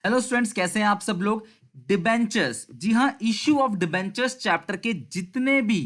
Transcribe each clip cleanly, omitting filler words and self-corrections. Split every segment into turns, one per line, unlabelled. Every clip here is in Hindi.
हेलो स्टूडेंट्स, कैसे हैं आप सब लोग। डिबेंचर्स, जी हाँ, इश्यू ऑफ डिबेंचर्स चैप्टर के जितने भी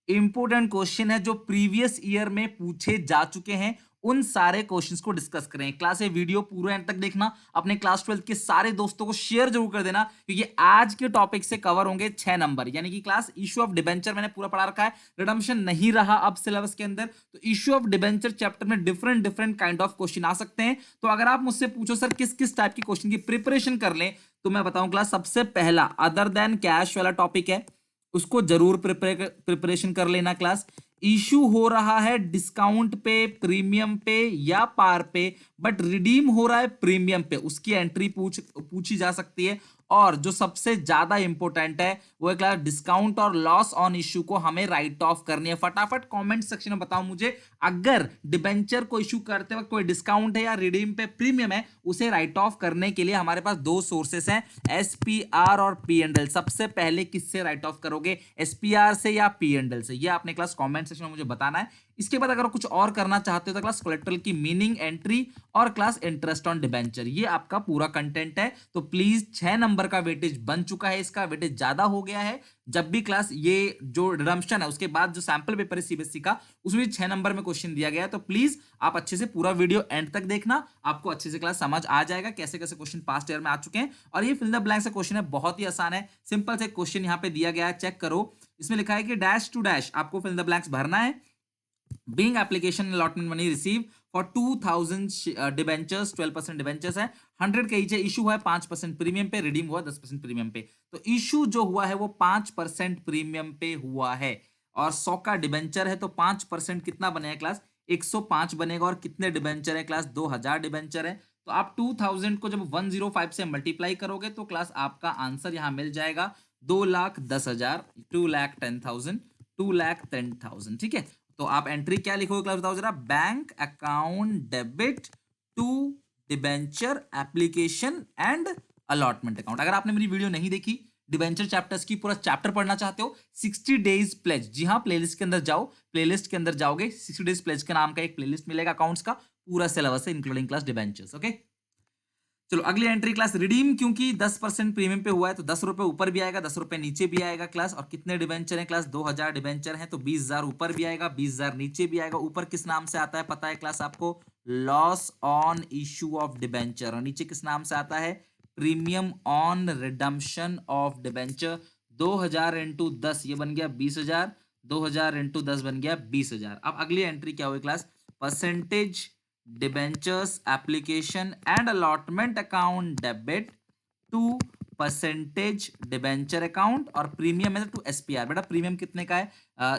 इंपोर्टेंट क्वेश्चन है जो प्रीवियस ईयर में पूछे जा चुके हैं उन सारे क्वेश्चंस को डिस्कस करें। क्लास ये वीडियो पूरे एंड तक देखना, अपने क्लास 12 के सारे दोस्तों को शेयर जरूर कर देना, क्योंकि आज के टॉपिक से कवर होंगे 6 नंबर। यानी कि क्लास इश्यू ऑफ डिबेंचर मैंने पूरा पढ़ा रखा है, रिडम्पशन नहीं रहा अब सिलेबस के अंदर। तो इश्यू ऑफ डिबेंचर चैप्टर में different different kind of question आ सकते हैं। तो अगर आप मुझसे पूछो सर किस किस टाइप के क्वेश्चन की प्रिपरेशन कर लें, तो मैं बताऊं क्लास सबसे पहला अदर देन कैश वाला टॉपिक है, उसको जरूर प्रिपरेशन कर लेना। क्लास इशू हो रहा है डिस्काउंट पे, प्रीमियम पे या पार पे, बट रिडीम हो रहा है प्रीमियम पे, उसकी एंट्री पूछी जा सकती है। और जो सबसे ज्यादा इंपॉर्टेंट है वो है क्लास डिस्काउंट और लॉस ऑन इश्यू को हमें राइट ऑफ करनी है। फटाफट कमेंट सेक्शन में बताओ मुझे, अगर डिबेंचर को इश्यू करते वक्त कोई डिस्काउंट है या रिडीम पे प्रीमियम है, उसे राइट ऑफ करने के लिए हमारे पास दो सोर्सेस हैं, एसपीआर और पी एंड एल। सबसे पहले किससे राइट ऑफ करोगे, एसपीआर से या पी एंड एल से, ये आपने क्लास कमेंट सेक्शन में मुझे बताना है। इसके बाद अगर कुछ और करना चाहते हो तो क्लास कोलेक्ट्रल की मीनिंग, एंट्री और क्लास इंटरेस्ट ऑन डिबेंचर, ये आपका पूरा कंटेंट है। तो प्लीज 6 नंबर का वेटेज बन चुका है, इसका वेटेज ज्यादा हो गया है। जब भी क्लास ये जो रिडम्पशन है उसके बाद जो सैंपल पेपर है सीबीएसई का, उसमें 6 नंबर में क्वेश्चन दिया गया है। तो प्लीज आप अच्छे से पूरा वीडियो एंड तक देखना, आपको अच्छे से क्लास समझ आ जाएगा कैसे कैसे क्वेश्चन पास्ट ईयर में आ चुके हैं। और ये फिल द ब्लैंक से क्वेश्चन है, बहुत ही आसान है, सिंपल से क्वेश्चन यहाँ पे दिया गया है, चेक करो। इसमें लिखा है कि डैश टू डैश आपको फिल द ब्लैंक्स भरना है। Being application allotment money received for 2000 debentures, 12% debentures है, 100 के ईचे इशू हुआ है 5% प्रीमियम पे, रिडीम हुआ 10% प्रीमियम पे। तो इशू जो हुआ है वो 5% प्रीमियम पे हुआ है, और 100 का डिबेंचर है तो 5% कितना बनेगा क्लास, 105 बनेगा। और कितने डिबेंचर है क्लास, 2000 डिबेंचर है। तो आप 2000 को जब 105 से मल्टीप्लाई करोगे तो क्लास आपका आंसर यहां मिल जाएगा 2,10,000, 2,10,000, 2,10,000। ठीक है, तो आप एंट्री क्या लिखोगे क्लास, बताओ जरा। Bank account debit to debenture application and allotment account. अगर आपने मेरी वीडियो नहीं देखी, डिबेंचर चैप्टर्स की पूरा चैप्टर पढ़ना चाहते हो, 60 डेज प्लेज, जी हाँ, प्लेलिस्ट के अंदर जाओ, प्लेलिस्ट के अंदर जाओगे, 60 डेज प्लेज के नाम का एक प्लेलिस्ट मिलेगा अकाउंट्स का, पूरा सिलेबस है इंक्लूडिंग क्लास डिबेंचर्स। ओके, चलो अगली एंट्री क्लास रिडीम, क्योंकि 10% प्रीमियम पे हुआ है तो 10 रुपए ऊपर भी आएगा, 10 रुपए नीचे भी आएगा क्लास। और कितने डिबेंचर है क्लास, 2000 डिबेंचर है तो 20,000 ऊपर भी आएगा, 20,000 नीचे भी आएगा। ऊपर किस नाम से आता है पता है क्लास आपको, loss on issue of debenture, और नीचे किस नाम से आता है, premium on redemption of debenture. 2000 into 10 ये बन गया 20,000, 2000 इंटू 10 बन गया 20,000। अब अगली एंट्री क्या हुई class, percentage debentures application and allotment account debit to percentage debenture account, और प्रीमियम है टू एसपीआर। बेटा प्रीमियम कितने का है,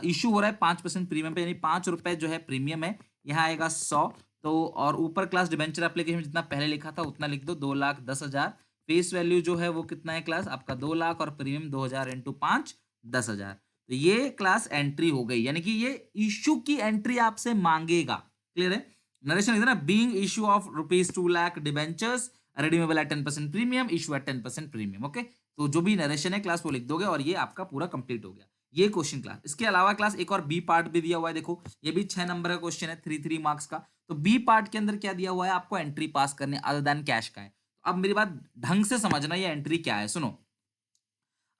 इशू हो रहा है 5% प्रीमियम पे, यानी 5 रुपए जो है प्रीमियम है, यहाँ आएगा 100। तो और ऊपर क्लास डिबेंचर एप्लीकेशन जितना पहले लिखा था उतना लिख दो, 2,10,000। फेस वैल्यू जो है वो कितना है क्लास आपका 2 लाख, और प्रीमियम 2000 इंटू 5 10,000। तो ये क्लास एंट्री हो गई, यानी कि ये इशू की एंट्री आपसे मांगेगा। क्लियर है, नरेशन लिखना, being issue of rupees 2 lakh debentures redeemable eight 10% premium, issue at 10% premium. Okay, तो जो भी नरेशन है क्लास वो लिख दोगे, और ये आपका पूरा कंप्लीट हो गया ये क्वेश्चन क्लास। इसके अलावा क्लास एक और बी पार्ट भी दिया हुआ है, देखो ये भी 6 नंबर का क्वेश्चन है, 3 मार्क्स का। तो बी पार्ट के अंदर क्या दिया हुआ है, आपको एंट्री पास करने अदर देन कैश का है। तो अब मेरी बात ढंग से समझना, ये एंट्री क्या है, सुनो।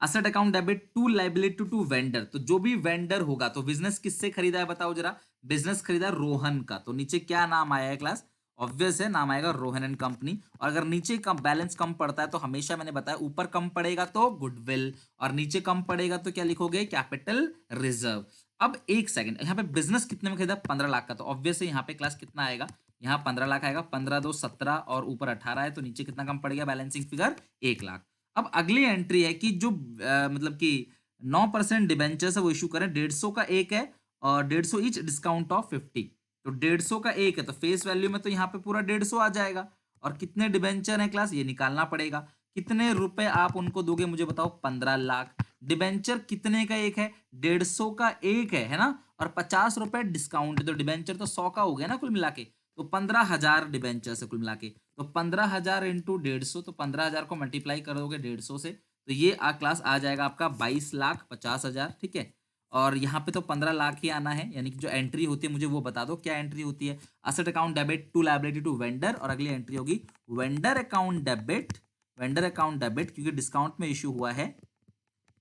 Asset account debit to liability to vendor, तो जो भी वेंडर होगा, तो बिजनेस किससे खरीदा है बताओ जरा, बिजनेस खरीदा रोहन का, तो नीचे क्या नाम आया है क्लास, ऑब्वियस है नाम आएगा रोहन एंड कंपनी। और अगर नीचे कम बैलेंस कम पड़ता है तो हमेशा मैंने बताया ऊपर कम पड़ेगा तो गुडविल, और नीचे कम पड़ेगा तो क्या लिखोगे, कैपिटल रिजर्व। अब एक सेकंड, यहाँ पे बिजनेस कितने में खरीदा, 15 लाख का, तो ऑब्वियस है यहाँ पे क्लास कितना आएगा, यहाँ 15 लाख आएगा, 15 2 17 और ऊपर 18 है, तो नीचे कितना कम पड़ गया बैलेंसिंग फिगर, 1 लाख। अब अगली एंट्री है कि जो मतलब कि 9% डिबेंचर्स है वो इशू करें, 150 का एक है, और 150 ईच, डिस्काउंट ऑफ 50। तो 150 का एक है तो फेस वैल्यू में तो यहाँ पे पूरा 150 आ जाएगा। और कितने डिबेंचर है क्लास, ये निकालना पड़ेगा। कितने रुपए आप उनको दोगे मुझे बताओ, 15 लाख। डिबेंचर कितने का एक है, 150 का एक है ना, और 50 रुपए डिस्काउंट है, तो डिबेंचर तो 100 का हो गया ना कुल मिला के। तो 15,000 डिबेंचर से कुल मिला के, तो 15,000 इंटू 150, तो 15,000 को मल्टीप्लाई कर दोगे 150 से, तो ये क्लास आ जाएगा आपका 22,50,000। ठीक है, और यहाँ पे तो 15 लाख ही आना है, यानी कि जो एंट्री होती है मुझे वो बता दो क्या एंट्री होती है। Asset account debit to liability to vendor, और अगली एंट्री होगी vendor account debit vendor account debit, क्योंकि डिस्काउंट में इश्यू हुआ है,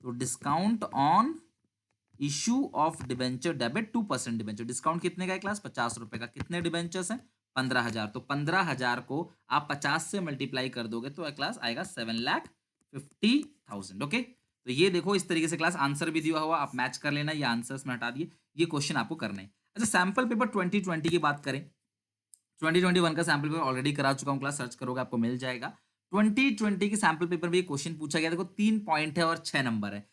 तो discount on issue of debenture debit 2% debenture. Discount कितने का है क्लास? 50 रुपए का। कितने डिबेंचर्स हैं? 15,000। तो 15,000 को आप 50 से मल्टीप्लाई कर दोगे तो क्लास आएगा 7,50,000। ओके, तो ये देखो इस तरीके से क्लास आंसर भी दिया हुआ, आप मैच कर लेना। ये आंसर्स में हटा दिए, ये क्वेश्चन आपको करना है। अच्छा, सैंपल पेपर 2020 की बात करें, 2021 का सैंपल पेपर ऑलरेडी करा चुका हूं क्लास, सर्च करोगे आपको मिल जाएगा। 2020 के सैंपल पेपर में ये क्वेश्चन पूछा गया, देखो 3 पॉइंट है और 6 नंबर है।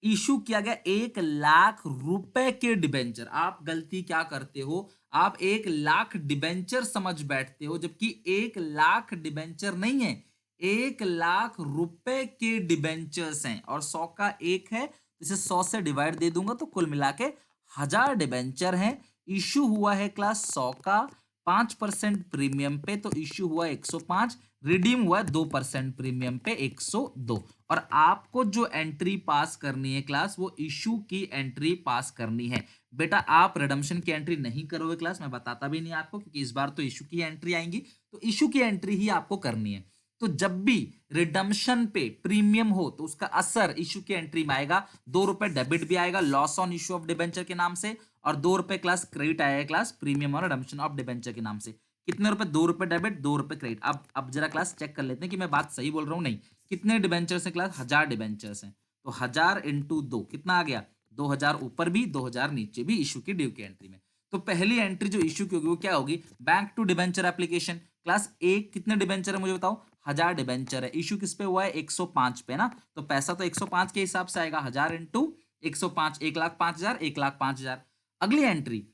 इशू किया गया 1,00,000 रुपए के डिबेंचर। आप गलती क्या करते हो, आप 1,00,000 डिबेंचर समझ बैठते हो, जबकि 1,00,000 डिबेंचर नहीं है, 1,00,000 रुपए के डिबेंचर्स हैं और 100 का एक है, इसे 100 से डिवाइड दे दूंगा तो कुल मिला के 1000 डिबेंचर हैं। इशू हुआ है क्लास 100 का 5% प्रीमियम पे, तो इश्यू हुआ 105, रिडीम हुआ 2% प्रीमियम पे 102। और आपको जो एंट्री पास करनी है क्लास, वो इशू की एंट्री पास करनी है। बेटा आप रिडम्पशन की एंट्री नहीं करोगे क्लास, मैं बताता भी नहीं आपको, क्योंकि इस बार तो इशू की एंट्री आएंगी, तो इशू की एंट्री ही आपको करनी है। तो जब भी रिडम्पशन पे प्रीमियम हो तो उसका असर इशू की एंट्री में आएगा। 2 रुपए डेबिट भी आएगा loss on issue of debenture के नाम से, और 2 रुपए क्लास क्रेडिट आएगा क्लास प्रीमियम और रिडम्पशन ऑफ डिबेंचर के नाम से। कितने रुपए? 2 रुपए डेबिट, 2 रुपए क्रेडिट। अब जरा क्लास चेक कर लेते हैं कि मैं बात सही बोल रहा हूं नहीं। कितने डिबेंचर्स हैं क्लास? 1000 डिबेंचर्स हैं, तो 1000 इंटू 2 कितना आ गया? 2000 ऊपर भी 2000 नीचे भी इशू की ड्यू की एंट्री में। तो पहली एंट्री जो इशू की होगी वो क्या होगी? Bank to debenture application. Class एक कितने डिबेंचर है मुझे बताओ? 1000 डिबेंचर है। इशू किस पे हुआ है? 105 पे ना, तो पैसा तो 105 के हिसाब से आएगा। 1000 इंटू 105, 1,05,000, 1,05,000। अगली entry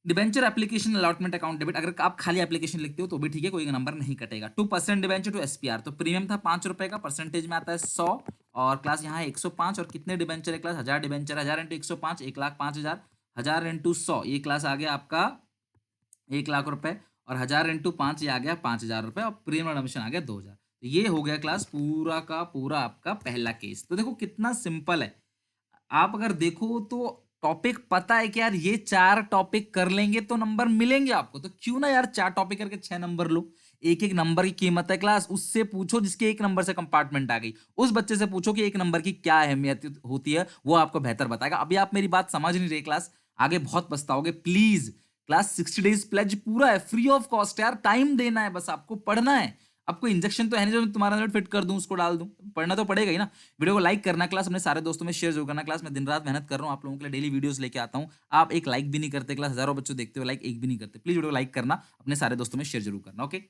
debenture application allotment account debit. अगर आप खाली एप्लीकेशन लिखते हो तो भी ठीक है, कोई नंबर नहीं कटेगा। 2% डिबेंचर टू एसपीआर, तो प्रीमियम था 5 रुपए का, परसेंटेज में आता है 100, और क्लास यहाँ है 105। और कितने डिबेंचर है क्लास? 1000 डिबेंचर, 1000 इंटू 105, 1,05,000, 1000 इंटू 100, ये क्लास आ गया आपका 1,00,000 रुपए, और 1000 इंटू 5 ये आ गया 5,000 रुपए, और प्रीमियम एडमिशन आ गया 2,000। तो ये हो गया क्लास पूरा का पूरा आपका पहला केस। तो देखो कितना सिंपल है। आप अगर देखो तो टॉपिक पता है कि यार ये 4 टॉपिक कर लेंगे तो नंबर मिलेंगे आपको, तो क्यों ना यार 4 टॉपिक करके 6 नंबर लो। एक एक नंबर की कीमत है क्लास, उससे पूछो जिसके एक नंबर से कंपार्टमेंट आ गई, उस बच्चे से पूछो कि एक नंबर की क्या अहमियत होती है, वो आपको बेहतर बताएगा। अभी आप मेरी बात समझ नहीं रहे क्लास, आगे बहुत पछताओगे। प्लीज क्लास 60 डेज प्लेज पूरा है, फ्री ऑफ कॉस्ट यार, टाइम देना है, बस आपको पढ़ना है। आपको इंजेक्शन तो है नहीं जो मैं तुम्हारा फिट कर दूं, उसको डाल दूं, पढ़ना तो पड़ेगा ही ना। वीडियो को लाइक करना क्लास, अपने सारे दोस्तों में शेयर जरूर करना क्लास। मैं दिन रात मेहनत कर रहा हूँ आप लोगों के लिए, डेली वीडियोस लेके आता हूँ। आप एक लाइक भी नहीं करते क्लास, हजारों बच्चों देखते हो, लाइक एक भी नहीं करते। प्लीज वीडियो को लाइक करना, अपने सारे दोस्तों में शेयर जरूर करना। ओके,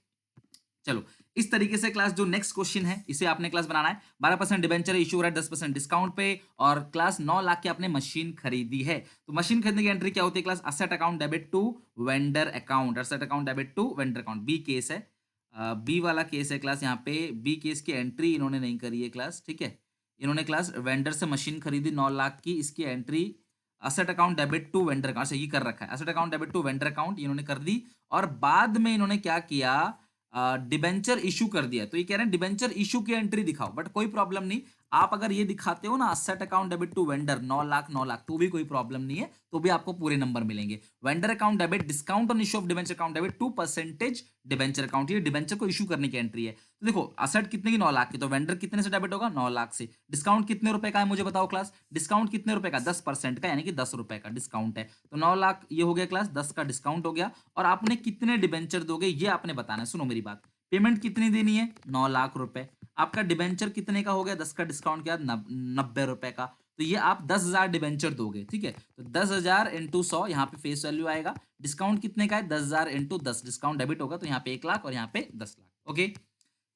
चलो इस तरीके से क्लास जो नेक्स्ट क्वेश्चन है इसे आपने क्लास बनाना है। 12% डिबेंचर इशू हो रहा है 10% डिस्काउंट पे, और क्लास 9 लाख की आपने मशीन खरीदी है। तो मशीन खरीदने की एंट्री क्या होती है class? Asset account debit to vendor account, asset account debit to vendor account. B case है, बी वाला केस है क्लास। यहाँ पे बी केस की एंट्री इन्होंने नहीं करी है क्लास, ठीक है। इन्होंने क्लास वेंडर से मशीन खरीदी 9 लाख की, इसकी entry asset account debit to vendor account से ये कर रखा है। Asset account debit to vendor account इन्होंने कर दी, और बाद में इन्होंने क्या किया? डिबेंचर इशू कर दिया। तो ये कह रहे हैं डिबेंचर इशू की एंट्री दिखाओ, बट कोई प्रॉब्लम नहीं। आप अगर ये दिखाते हो ना asset account debit to vendor 9 lakh 9 lakh, तो भी कोई प्रॉब्लम नहीं है, तो भी आपको पूरे नंबर मिलेंगे। Vendor account debit discount on issue of debenture account debit 2% debenture account, ये डिबेंचर को इशू करने की एंट्री है। तो देखो असेट कितने की? 9 लाख की, तो वेंडर कितने से डेबिट होगा? 9 लाख से। डिस्काउंट कितने रुपए का है मुझे बताओ क्लास? डिस्काउंट कितने रुपए का? 10% का, यानी कि 10 रुपए का डिस्काउंट है। तो 9 लाख ये हो गया क्लास, 10 का डिस्काउंट हो गया, और आपने कितने डिबेंचर दोगे ये आपने बताना है। सुनो मेरी बात, पेमेंट कितनी देनी है? 9 लाख रुपए। आपका डिबेंचर कितने का हो गया? 10 का डिस्काउंट किया 90 रुपए का, तो ये आप 10,000 डिबेंचर दोगे, ठीक है। तो 10,000 इंटू 100 यहाँ पे फेस वैल्यू आएगा। डिस्काउंट कितने का है? 10,000 इंटू 10, डिस्काउंट डेबिट होगा, तो यहाँ पे 1 लाख और यहाँ पे 10 lakh. Okay,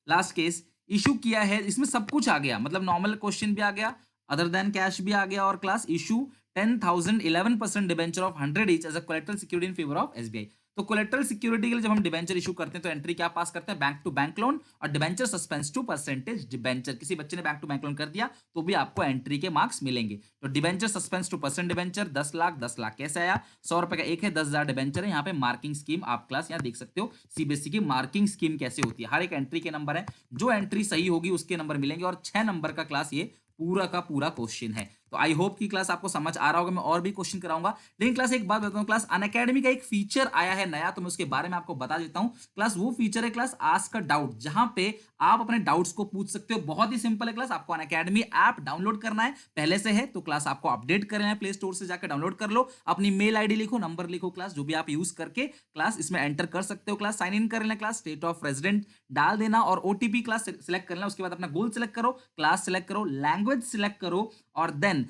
last case issue किया है, इसमें सब कुछ आ गया, मतलब नॉर्मल क्वेश्चन भी आ गया, अदर देन कैश भी आ गया, और class issue 10,000 11% debenture of 100 each as a collateral security in favour of SBI. तो कोलेटरल सिक्योरिटी के लिए जब हम डिबेंचर इशू करते हैं तो एंट्री क्या पास करते हैं? बैंक टू बैंक लोन, और debenture suspense to percentage debenture. किसी बच्चे ने बैंक टू बैंक लोन कर दिया तो भी आपको एंट्री के मार्क्स मिलेंगे। तो debenture suspense two percent debenture 10 lakh 10 lakh कैसे आया? 100 रुपए का एक है, 10,000 डिबेंचर है। यहाँ पे मार्किंग स्कीम आप क्लास यहाँ देख सकते हो, सीबीएसई की मार्किंग स्कीम कैसे होती है। हर एक एंट्री के नंबर है, जो एंट्री सही होगी उसके नंबर मिलेंगे, और 6 नंबर का क्लास ये पूरा का पूरा क्वेश्चन है। तो आई होप की क्लास आपको समझ आ रहा होगा, मैं और भी क्वेश्चन कराऊंगा। लेकिन क्लास एक बात बताता हूँ, क्लास अनअकैडमी का एक फीचर आया है नया, तो मैं उसके बारे में आपको बता देता हूँ। क्लास वो फीचर है क्लास आस्क अ डाउट, जहां पे आप अपने डाउट्स को पूछ सकते हो। बहुत ही सिंपल है क्लास, आपको अनअकैडमी ऐप डाउनलोड करना है, पहले से है तो क्लास आपको अपडेट करना है, प्ले स्टोर से जाकर डाउनलोड कर लो, अपनी मेल आईडी लिखो, नंबर लिखो, क्लास जो भी आप यूज करके क्लास इसमें एंटर कर सकते हो। क्लास साइन इन कर लेना, क्लास स्टेट ऑफ रेजिडेंट डाल देना और ओटीपी क्लास सिलेक्ट कर लेना। उसके बाद अपना गोल सिलेक्ट करो, क्लास सिलेक्ट करो, लैंग्वेज सिलेक्ट करो, और देन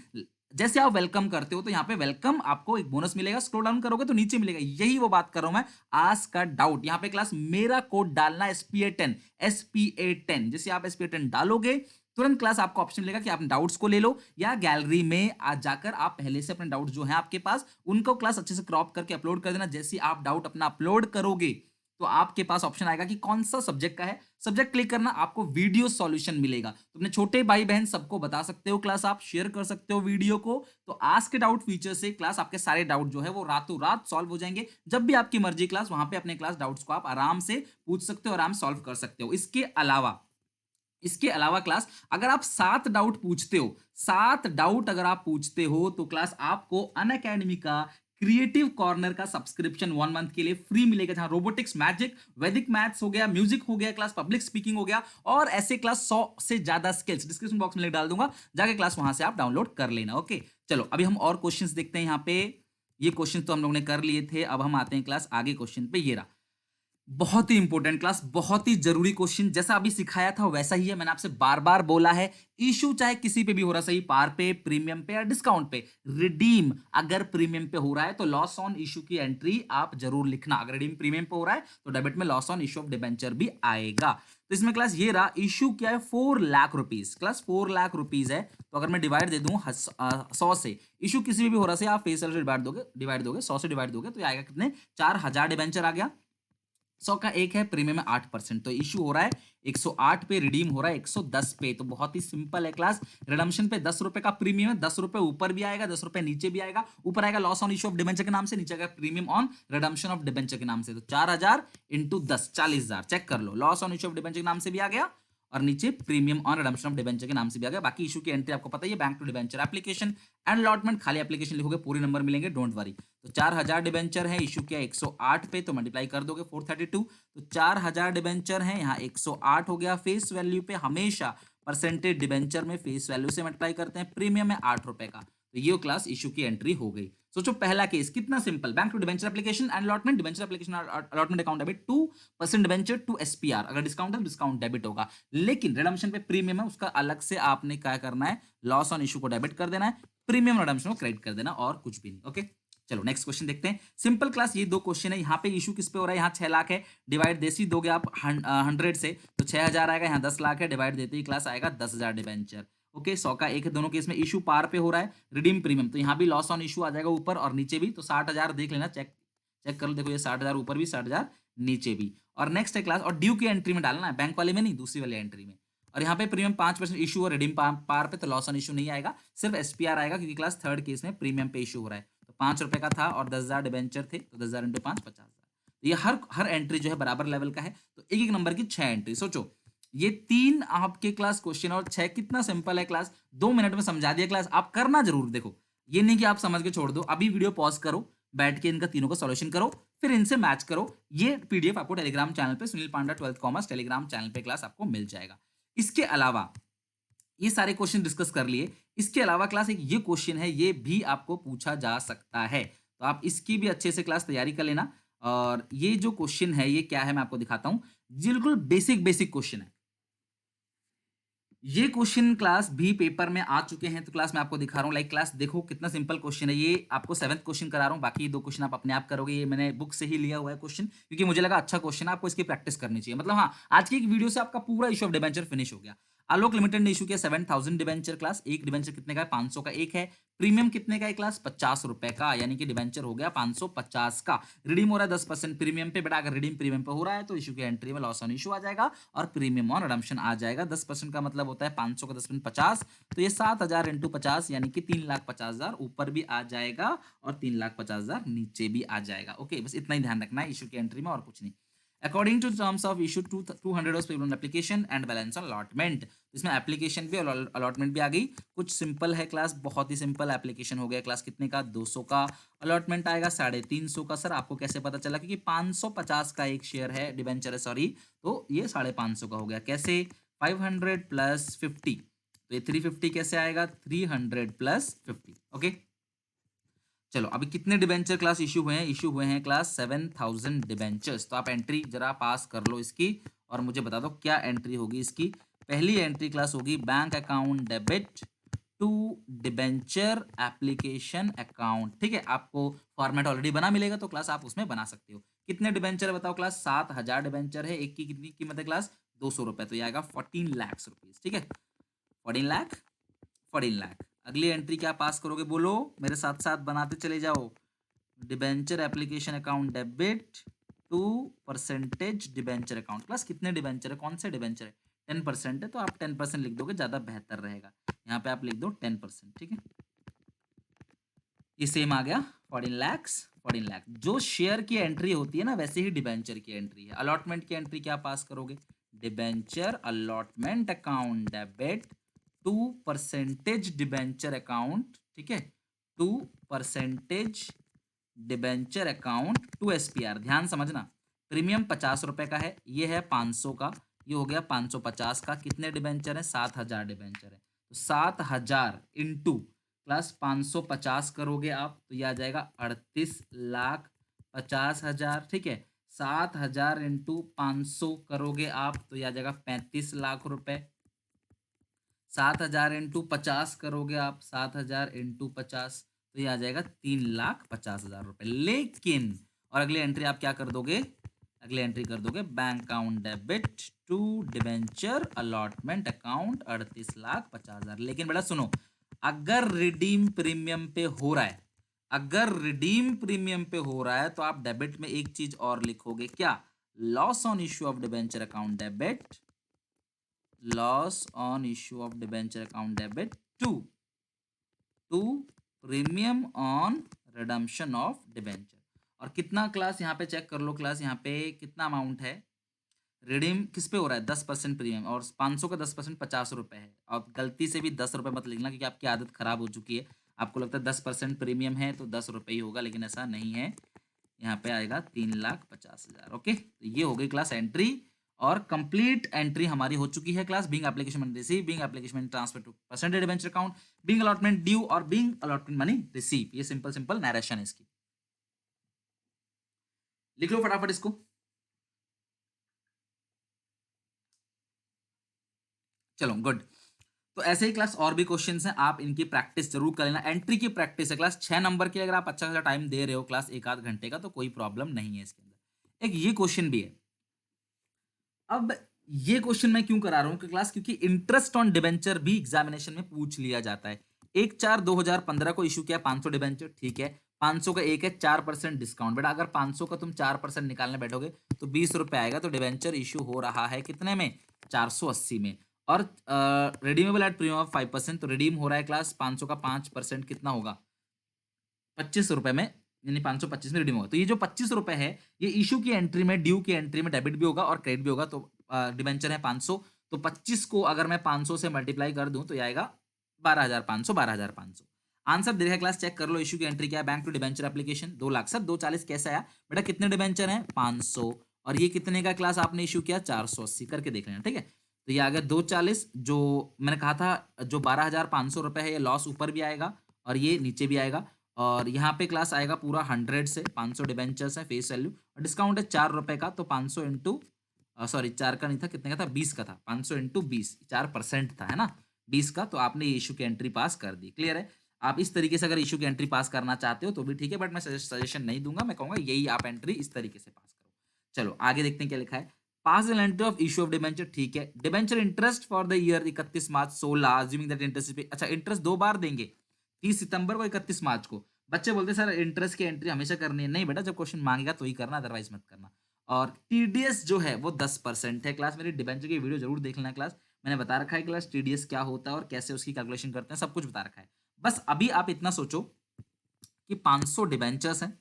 जैसे आप वेलकम करते हो तो यहाँ पे वेलकम आपको एक बोनस मिलेगा, स्क्रॉल डाउन करोगे तो नीचे मिलेगा, यही वो बात कर रहा हूं मैं, आस्क का डाउट। यहाँ पे क्लास मेरा कोड डालना SPA10, SPA10, जैसे आप SPA10 डालोगे तुरंत क्लास आपको ऑप्शन मिलेगा कि आप डाउट्स को ले लो, या गैलरी में आ जाकर आप पहले से अपने डाउट्स जो है आपके पास उनको क्लास अच्छे से क्रॉप करके अपलोड कर देना। जैसे आप डाउट अपना अपलोड करोगे तो आपके पास ऑप्शन आएगा कि कौन सा सब्जेक्ट का है, सब्जेक्ट क्लिक करना, आपको वीडियो सॉल्यूशन मिलेगा। तो अपने छोटे भाई बहन सबको बता सकते हो, क्लास आप शेयर कर सकते हो वीडियो को। तो आस्क डाउट फीचर से क्लास आपके सारे डाउट जो है वो रातों रात सॉल्व हो जाएंगे, जब भी आपकी मर्जी क्लास वहां पे अपने क्लास डाउट्स को आप आराम से पूछ सकते हो, आराम सॉल्व कर सकते हो। इसके अलावा क्लास अगर आप 7 डाउट पूछते हो, 7 डाउट अगर आप पूछते हो तो क्लास आपको अनअकैडमी का क्रिएटिव कॉर्नर का सब्सक्रिप्शन 1 मंथ के लिए फ्री मिलेगा, जहां रोबोटिक्स, मैजिक, वैदिक मैथ्स हो गया, म्यूजिक हो गया, क्लास पब्लिक स्पीकिंग हो गया, और ऐसे क्लास 100 से ज्यादा स्किल्स डिस्क्रिप्शन बॉक्स में लिंक डाल दूंगा, जाके क्लास वहां से आप डाउनलोड कर लेना। ओके, चलो अभी हम और क्वेश्चंस देखते हैं। यहाँ पे ये क्वेश्चन तो हम लोग ने कर लिए थे, अब हम आते हैं क्लास आगे क्वेश्चन पे। ये रहा बहुत ही इंपॉर्टेंट क्लास, बहुत ही जरूरी क्वेश्चन, जैसा अभी सिखाया था वैसा ही है, मैंने आपसे बार बार बोला है, इशू चाहे किसी पे भी हो रहा, सही पार पे, प्रीमियम पे या डिस्काउंट पे, रिडीम अगर प्रीमियम पे हो रहा है तो लॉस ऑन इशू की एंट्री आप जरूर लिखना। अगर रिडीम प्रीमियम पे हो रहा है तो डेबिट में loss on issue of debenture भी आएगा। तो इसमें क्लास ये रहा, इशू क्या है, 4 lakh rupees, class 4 lakh rupees है। तो अगर मैं डिवाइड दे दूं 100 से, इशू किसी भी हो रहा है, आप फेस से डिवाइड दोगे 100 से डिवाइड दोगे तो ये आएगा कितने, 4,000 डिबेंचर आ गया। 100 का एक है, प्रीमियम में 8%, तो इशू हो रहा है 108 पे, रिडीम हो रहा है 110 पे। तो बहुत ही सिंपल है क्लास, रिडम्पशन पे 10 रुपए का प्रीमियम है, 10 रुपए ऊपर भी आएगा, 10 रुपए नीचे भी आएगा। ऊपर आएगा loss on issue of debenture के नाम से, नीचे आएगा premium on redemption of debenture के नाम से। तो 4,000 इंटू 10, 40,000, चेक कर लो, loss on issue of debenture के नाम से भी आ गया और नीचे premium on redemption of debenture के नाम से भी आ गया। बाकी इशू की एंट्री आपको पता ही है, bank to debenture application and allotment, खाली एप्लीकेशन लिखोगे पूरे नंबर मिलेंगे, डोंट वरी। तो 4,000 डिबेंचर है, इशू किया 108 पे, तो मल्टीप्लाई कर दोगे 432, तो 4,000 डिबेंचर है, यहाँ 108 हो गया। फेस वैल्यू पे हमेशा परसेंटेज डिबेंचर में फेस वैल्यू से मल्टीप्लाई करते हैं, प्रीमियम है 8 रुपए का, तो ये क्लास इशू की एंट्री हो गई। सोचो पहला केस कितना simple, bank to debenture application and allotment, debenture application allotment account debit, 2% debenture to SPR, अगर डिस्काउंट है तो डिस्काउंट डेबिट होगा। लेकिन रिडम्पशन पे प्रीमियम है, उसका अलग से आपने क्या करना है, लॉस ऑन इशू को डेबिट कर देना है, प्रीमियम रिडम्पशन को क्रेडिट कर देना, और कुछ भी नहीं। ओके, चलो नेक्स्ट क्वेश्चन देखते हैं। सिंपल क्लास, ये 2 क्वेश्चन है। यहाँ पे इशू किस पे हो रहा है, यहाँ 6 लाख है, डिवाइड देसी दोगे आप 100 से तो 6,000 आएगा, यहाँ 10 लाख है, डिवाइड देते ही क्लास आएगा 10,000 डिबेंचर। ओके, 100 का एक है, दोनों केस में इशू पार पे हो रहा है, रिडीम प्रीमियम, तो यहाँ भी लॉस ऑन इशू आ जाएगा ऊपर और नीचे भी, तो 60,000 देख लेना, चेक चेक कर लो, देखो ये 60,000 ऊपर भी, 60,000 नीचे भी। और नेक्स्ट है क्लास, और ड्यू की एंट्री में डालना है, बैंक वाले में नहीं, दूसरी वाली एंट्री में। और यहाँ पे प्रीमियम 5% इशू और रिडीम पार पे, तो लॉस ऑन इशू नहीं आएगा, सिर्फ SPR आएगा, क्योंकि क्लास थर्ड केस में प्रीमियम पे इशू हो रहा है। तो 5 रुपए का था और 10,000 डिबेंचर थे, तो 10,000 इंटू 5, 50,000। तो ये हर एंट्री जो है बराबर लेवल का है, तो एक एक नंबर की 6 एंट्री। सोचो ये 3 आपके क्लास क्वेश्चन और 6 कितना सिंपल है क्लास, 2 मिनट में समझा दिया क्लास। आप करना जरूर, देखो ये नहीं कि आप समझ के छोड़ दो, अभी वीडियो पॉज करो, बैठ के इनका तीनों का सॉल्यूशन करो, फिर इनसे मैच करो। ये PDF आपको टेलीग्राम चैनल पे, सुनील पांडा 12th कॉमर्स टेलीग्राम चैनल पे क्लास आपको मिल जाएगा। इसके अलावा ये सारे क्वेश्चन डिस्कस कर लिए, इसके अलावा क्लास एक ये क्वेश्चन है, ये भी आपको पूछा जा सकता है, तो आप इसकी भी अच्छे से क्लास तैयारी कर लेना। और ये जो क्वेश्चन है ये क्या है, मैं आपको दिखाता हूं, बिल्कुल बेसिक बेसिक क्वेश्चन है। ये क्वेश्चन क्लास भी पेपर में आ चुके हैं, तो क्लास मैं आपको दिखा रहा हूँ, लाइक क्लास देखो कितना सिंपल क्वेश्चन है। ये आपको 7th क्वेश्चन करा रहा हूँ, बाकी 2 क्वेश्चन आप अपने आप करोगे, ये मैंने बुक से ही लिया हुआ है क्वेश्चन, क्योंकि मुझे लगा अच्छा क्वेश्चन है, आपको इसकी प्रैक्टिस करनी चाहिए। मतलब हाँ, आज की एक वीडियो से आपका पूरा इशू ऑफ डिबेंचर फिनिश हो गया। आलोक लिमिटेड ने इशू किया 7,000 डिबेंचर क्लास, एक डिबेंचर कितने का है, 500 का एक है, प्रीमियम कितने का है क्लास, 50 रुपए का, यानी कि डिबेंचर हो गया 550 का। रिडीम हो रहा है 10% प्रीमियम पे, बेटा अगर रिडीम प्रीमियम पे हो रहा है तो इशू की एंट्री में लॉस ऑन इशू आ जाएगा और प्रीमियम ऑन रिडम्पशन आ जाएगा। 10% का मतलब होता है 500 का 10% 50, तो ये 7,000 इंटू 50 यानी कि 3,50,000 ऊपर भी आ जाएगा और 3,50,000 नीचे भी आ जाएगा। ओके, बस इतना ही ध्यान रखना है इशू की एंट्री में, और कुछ नहीं। According to terms of issue 200 paper application and balance on allotment, इसमें एप्लीकेशन भी और अलॉटमेंट भी आ गई। कुछ सिंपल है क्लास, बहुत ही सिंपल एप्लीकेशन हो गया क्लास। कितने का? 200 का। अलॉटमेंट आएगा 350 का। सर आपको कैसे पता चला? क्योंकि 550 का एक शेयर है, डिबेंचर है सॉरी, तो ये 550 का हो गया। कैसे? 500 प्लस 50, तो ये 350 कैसे आएगा? 300 प्लस 50। ओके चलो, अभी कितने डिबेंचर क्लास इशू हुए हैं? इशू हुए हैं क्लास 7000 डिबेंचर्स। तो आप एंट्री जरा पास कर लो इसकी और मुझे बता दो क्या एंट्री होगी इसकी। पहली एंट्री क्लास होगी bank account debit to debenture application account. ठीक है, आपको फॉर्मेट ऑलरेडी बना मिलेगा तो क्लास आप उसमें बना सकते हो। कितने डिबेंचर बताओ क्लास? 7000 डिबेंचर है। एक की कितनी कीमत है क्लास? 200 रुपए, तो ये आएगा 14 लाख रुपीज। ठीक है, 14 लाख, 14 लाख। अगली एंट्री क्या पास करोगे? बोलो, मेरे साथ साथ बनाते चले जाओ। Debenture application account debit to percentage debenture account. Plus कितने डिबेंचर है? कौन से डिबेंचर है? 10% है, तो आप 10% लिख दोगे, ज्यादा बेहतर रहेगा। यहाँ पे आप लिख दो 10%। ठीक है, ये सेम आ गया 14 लैक्स। 14 लाख जो शेयर की एंट्री होती है ना, वैसे ही डिबेंचर की एंट्री है। अलॉटमेंट की एंट्री क्या पास करोगे? Debenture allotment account debit to percentage debenture account. ठीक है, to percentage debenture account to SPR. ध्यान समझना, प्रीमियम 50 रुपए का है, ये है 500 का, ये हो गया 550 का। कितने डिबेंचर है? 7000 डिबेंचर है, तो 7000 इंटू प्लस 550 करोगे आप तो ये आ जाएगा 38,50,000। ठीक है, 7000 इंटू 500 करोगे आप तो ये आ जाएगा 35 लाख रुपए। 7000 इंटू 50 करोगे आप, 7000 इंटू 50 तो ये आ जाएगा 3,50,000 रुपए। लेकिन और अगली एंट्री आप क्या कर दोगे? अगली एंट्री कर दोगे bank account debit to debenture allotment account 38,50,000। लेकिन बेटा सुनो, अगर रिडीम प्रीमियम पे हो रहा है, अगर रिडीम प्रीमियम पे हो रहा है तो आप डेबिट में एक चीज और लिखोगे, क्या? Loss on issue of debenture account debit, loss on issue of debenture account debit to premium on redemption of debenture। और कितना क्लास यहाँ पे चेक कर लो, क्लास यहाँ पे कितना अमाउंट है? रिडीम किस पे हो रहा है? 10% प्रीमियम, और 500 का 10% 50 रुपए है। आप गलती से भी 10 रुपए मत लिखना, क्योंकि आपकी आदत खराब हो चुकी है। आपको लगता है 10% प्रीमियम है तो 10 रुपए ही होगा, लेकिन ऐसा नहीं है। यहाँ पे आएगा 3,50,000। ओके, तो ये हो गई क्लास एंट्री, और कंप्लीट एंट्री हमारी हो चुकी है class. Being application money receive, being application money transfer to percentage debenture account, being allotment due और बीइंग अलॉटमेंट मनी रिसीव। ये सिंपल सिंपल नरेशन है इसकी। लिख लो फटाफट इसको। चलो गुड। तो ऐसे ही क्लास और भी क्वेश्चंस हैं, आप इनकी प्रैक्टिस जरूर कर लेना। एंट्री की प्रैक्टिस है क्लास 6 नंबर की, अगर आप अच्छा खासा टाइम दे रहे हो क्लास एक आध घंटे का, तो कोई प्रॉब्लम नहीं है इसके अंदर। एक ये क्वेश्चन भी है। अब ये क्वेश्चन मैं क्यों करा रहा हूं क्लास? क्योंकि इंटरेस्ट ऑन डिबेंचर भी एग्जामिनेशन में पूछ लिया जाता है। 1/4/2015 को इशू किया 500 डिबेंचर, ठीक है, 500 का एक है 4% डिस्काउंट। बेटा अगर 500 का तुम 4% निकालने बैठोगे तो 20 रुपए आएगा। तो डिबेंचर इशू हो रहा है कितने में? 480 में। और रिडीमेबल एट प्रीमियम ऑफ 5%, तो रिडीम हो रहा है क्लास 500 का 5% कितना होगा? 25 रुपए में, यानी 525 में रिडीम होगा। तो ये जो 25 रुपए है, ये इशू की एंट्री में, ड्यू की एंट्री में डेबिट भी होगा और क्रेडिट भी होगा। तो डिबेंचर है 500, तो 25 को अगर मैं 500 से मल्टीप्लाई कर दूं तो ये आएगा 12,500। 12,500 आंसर दे रहा है क्लास, चेक कर लो। इशू की एंट्री क्या है? Bank to debenture application 2 lakh. Sir 240 कैसे आया? बेटा कितने डिबेंचर हैं? 500, और ये कितने का क्लास आपने इशू किया? 480। करके देख लेना, ठीक है। तो ये आ गया 240। जो मैंने कहा था, जो 12,500 रुपए है, ये लॉस ऊपर भी आएगा और ये नीचे भी आएगा। और यहाँ पे क्लास आएगा पूरा 100 से, 500 डिबेंचर्स है फेस वैल्यू, और डिस्काउंट है 4 रुपए का। तो 500 इंटू, सॉरी 4 का नहीं था, कितने का था? 20 का था। 500 इंटू 20, 4% था, है ना, 20 का। तो आपने ये इशू की एंट्री पास कर दी। क्लियर है? आप इस तरीके से अगर इशू की एंट्री पास करना चाहते हो तो भी ठीक है, बट मैं सजेशन नहीं दूंगा। मैं कहूंगा यही आप एंट्री इस तरीके से पास करो। चलो आगे देखते हैं क्या लिखा है। Pass the entry of issue of debenture, ठीक है। Debenture interest for the year 31 March 16, assuming that interest, अच्छा इंटरेस्ट 2 बार देंगे, 30 सितंबर को, 31 मार्च को। बच्चे बोलते सर इंटरेस्ट की एंट्री हमेशा करनी है। नहीं बेटा, जब क्वेश्चन मांगेगा तो ही करना, अदरवाइज मत करना। और टीडीएस जो है वो 10% है क्लास। मेरी डिबेंचर की वीडियो जरूर देख लेना क्लास, मैंने बता रखा है क्लास टीडीएस क्या होता है और कैसे उसकी कैलकुलेशन करते हैं, सब कुछ बता रखा है। बस अभी आप इतना सोचो कि 500 डिबेंचर्स हैं,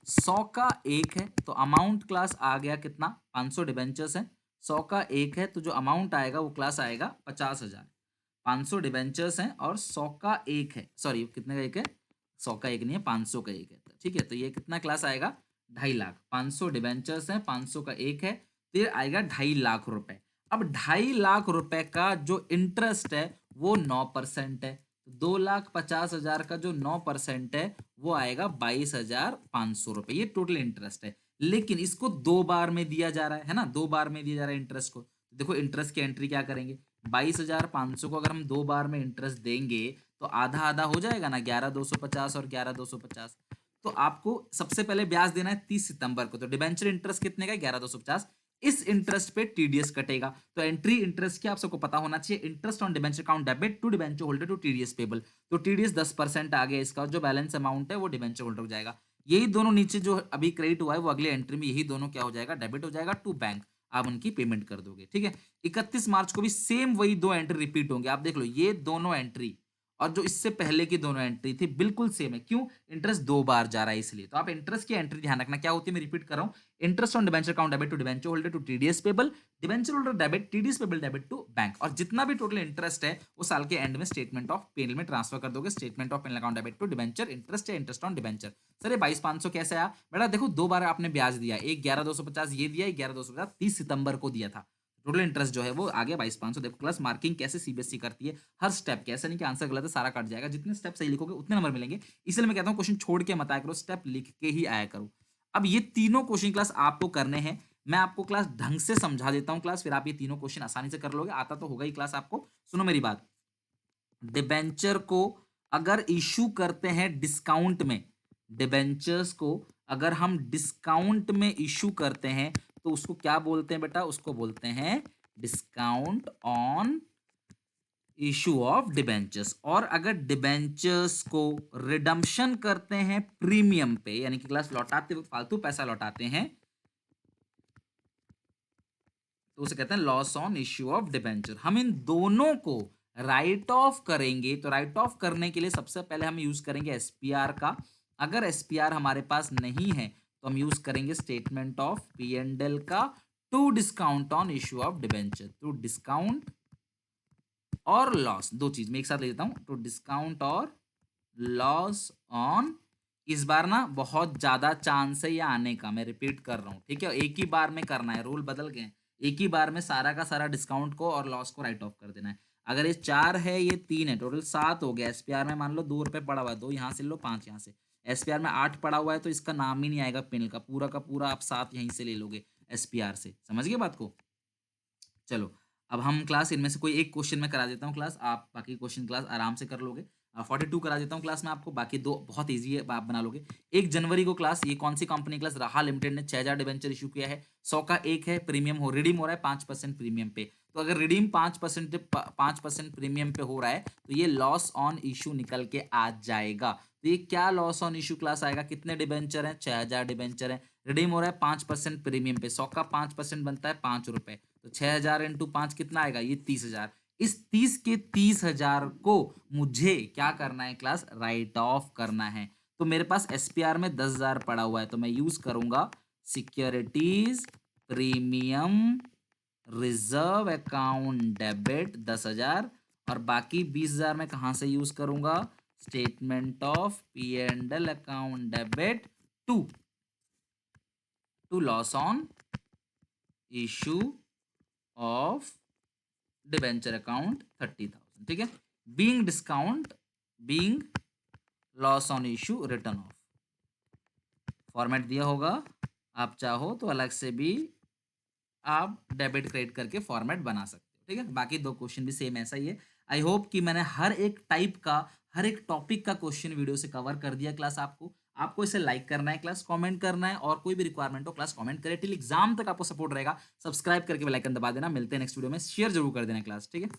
100 का एक है, तो अमाउंट क्लास आ गया कितना? 500 डिबेंचर्स हैं, 100 का एक है तो जो अमाउंट आएगा वो क्लास आएगा 50,000। 500 डिबेंचर्स हैं और 100 का एक है, सॉरी कितने का एक है, 100 का एक नहीं है, 500 का एक है, ठीक है। तो ये कितना क्लास आएगा, 2.5 लाख। 500 डिबेंचर्स हैं, 500 का एक है, तो ये आएगा 2.5 लाख रुपए। अब 2.5 लाख रुपए का जो इंटरेस्ट है वो 9% है। 2,50,000 का जो 9% है वो आएगा 22,500 रुपए, ये टोटल इंटरेस्ट है। लेकिन इसको 2 बार में दिया जा रहा है ना, 2 बार में दिया जा रहा है इंटरेस्ट को। देखो इंटरेस्ट की एंट्री क्या करेंगे, 22,500 को अगर हम 2 बार में इंटरेस्ट देंगे तो आधा आधा हो जाएगा ना, 11,250 और 11,250। तो आपको सबसे पहले ब्याज देना है 30 सितंबर को, तो डिबेंचर इंटरेस्ट कितने का, 11,250। इस इंटरेस्ट पे टीडीएस कटेगा। तो एंट्री इंटरेस्ट की आप सबको पता होना चाहिए, interest on debenture account debit to debenture holder to TDS payable. तो टीडीएस 10% आ गया इसका, जो बैलेंस अमाउंट है वो डिबेंचर होल्डर को जाएगा। यही दोनों नीचे जो अभी क्रेडिट हुआ है वो अगले एंट्री में यही दोनों क्या हो जाएगा, डेबिट हो जाएगा टू बैंक। आप उनकी पेमेंट कर दोगे, ठीक है। 31 मार्च को भी सेम वही 2 एंट्री रिपीट होंगे। आप देख लो ये दोनों एंट्री और जो इससे पहले की दोनों एंट्री थी बिल्कुल सेम है। क्यों, इंटरेस्ट 2 बार जा रहा है इसलिए। तो आप इंटरेस्ट की एंट्री ध्यान रखना क्या होती है, मैं रिपीट कर रहा हूं, interest on debenture account debit to debenture holder to TDS payable, debenture holder debit, TDS payable debit to bank. और जितना भी टोटल इंटरेस्ट है वो साल के एंड में स्टेटमेंट ऑफ पेनल में ट्रांसफर कर दोगे, statement of P and L account debit to debenture interest या इंटरेस्ट ऑन डिबेंचर। सर ये 22,500 कैसे आया बेटा, देखो 2 बार आपने ब्याज दिया, एक 11,250 ये दिया, 11,250 30 सितंबर को दिया था। टोटल इंटरेस्ट जो है वो आ गया 22,500। देखो क्लास मार्किंग कैसे सीबीएसई करती है, हर स्टेप के, ऐसा नहीं कि आंसर गलत है सारा कट जाएगा, जितने स्टेप सही लिखोगे उतने नंबर मिलेंगे। इसलिए मैं कहता हूं क्वेश्चन छोड़ के मत आया करो, स्टेप लिख के ही आया करो। अब ये तीनों क्वेश्चन क्लास आपको करने हैं, मैं आपको क्लास ढंग से समझा देता हूं क्लास, फिर आप ये तीनों क्वेश्चन आसानी से कर लोगे, आता तो होगा ही क्लास आपको। सुनो मेरी बात, डिबेंचर को अगर इशू करते हैं डिस्काउंट में, डिबेंचर्स को अगर हम डिस्काउंट में इशू करते हैं तो उसको क्या बोलते हैं बेटा, उसको बोलते हैं discount on issue of debentures. और अगर डिबेंचर्स को रिडम्पशन करते हैं प्रीमियम पे, यानी कि क्लास लौटाते वक्त फालतू पैसा लौटाते हैं, तो उसे कहते हैं loss on issue of debenture. हम इन दोनों को राइट ऑफ करेंगे, तो राइट ऑफ करने के लिए सबसे पहले हम यूज करेंगे एसपीआर का। अगर एसपीआर हमारे पास नहीं है तो हम यूज करेंगे statement of P and L का to discount on issue of debenture. To discount और लॉस, दो चीज में एक साथ ले लेता हूं, टू डिस्काउंट और लॉस ऑन। इस बार ना बहुत ज्यादा चांस है ये आने का, मैं रिपीट कर रहा हूं, ठीक है। एक ही बार में करना है, रूल बदल गए, एक ही बार में सारा का सारा डिस्काउंट को और लॉस को राइट ऑफ कर देना है। अगर ये 4 है ये 3 है, टोटल 7 हो गया। एसपीआर में मान लो 2 रुपए पड़ा हुआ है, 2 यहाँ से लो, 5 यहाँ से। एसपीआर में 8 पड़ा हुआ है तो इसका नाम ही नहीं आएगा पेनल का पूरा आप 7 यहीं से ले लोगे एसपीआर से। समझ गए बात को। चलो अब हम क्लास इनमें से कोई एक क्वेश्चन में करा देता हूँ क्लास, आप बाकी क्वेश्चन क्लास आराम से कर लोगे। 42 करा देता हूँ क्लास में आपको, बाकी 2 बहुत इजी है, आप बना लोगे। 1 जनवरी को क्लास, ये कौन सी कंपनी क्लास, राहा लिमिटेड ने 6,000 डिबेंचर इशू किया है, 100 का एक है, प्रीमियम हो रिडीम हो रहा है 5% प्रीमियम पे। तो अगर रिडीम 5% प्रीमियम पे हो रहा है तो ये लॉस ऑन इशू निकल के आ जाएगा। तो ये क्या लॉस ऑन इशू क्लास आएगा, कितने डिबेंचर हैं, 6,000 डिबेंचर है, रिडीम हो रहा है 5% प्रीमियम पे, 100 का 5% बनता है 5 रुपए, तो 6,000 इंटू 5 कितना आएगा, ये 30,000। इस 30 के 30,000 को मुझे क्या करना है क्लास, राइट ऑफ करना है। तो मेरे पास एसपीआर में 10,000 पड़ा हुआ है तो मैं यूज करूंगा securities premium reserve account debit 10,000, और बाकी 20,000 में कहां से यूज करूंगा, statement of P and L account debit to loss on issue of debenture account 30,000, ठीक है। Being discount, being loss on issue written off, format दिया होगा, आप चाहो तो अलग से भी आप डेबिट क्रेडिट करके फॉर्मेट बना सकते हो, ठीक है। बाकी 2 क्वेश्चन भी सेम ऐसा ही है। आई होप कि मैंने हर एक टाइप का, हर एक टॉपिक का क्वेश्चन वीडियो से कवर कर दिया क्लास। आपको इसे लाइक करना है क्लास, कमेंट करना है, और कोई भी रिक्वायरमेंट हो क्लास कमेंट करें। टिल एग्जाम तक आपको सपोर्ट रहेगा, सब्सक्राइब करके बेल आइकन दबा देना। मिलते हैं नेक्स्ट वीडियो में, शेयर जरूर कर देना क्लास, ठीक है।